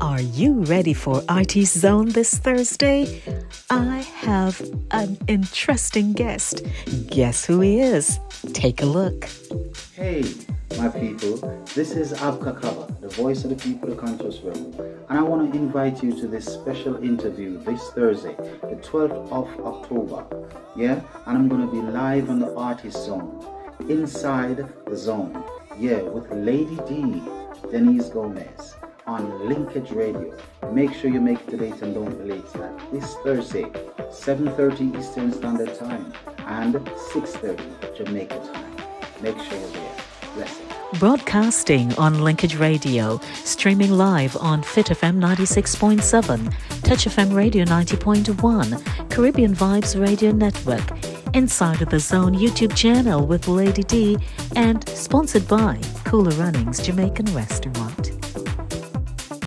Are you ready for Artist Zone this Thursday? I have an interesting guest. Guess who he is? Take a look. Hey, my people, this is Abka Kaba, the voice of the people, the conscious realm. And I want to invite you to this special interview this Thursday, the 12th of October. Yeah, and I'm going to be live on the Artist Zone, inside the zone. Yeah, with Lady D, Denise Gomez, on Linkage Radio. Make sure you make it to date and don't be late. This Thursday, 7:30 Eastern Standard Time and 6:30 Jamaica time. Make sure you're there. Blessings. Broadcasting on Linkage Radio, streaming live on Fit FM 96.7, Touch FM Radio 90.1, Caribbean Vibes Radio Network, Inside of the Zone YouTube channel with Lady D, and sponsored by Cooler Runnings Jamaican Restaurant.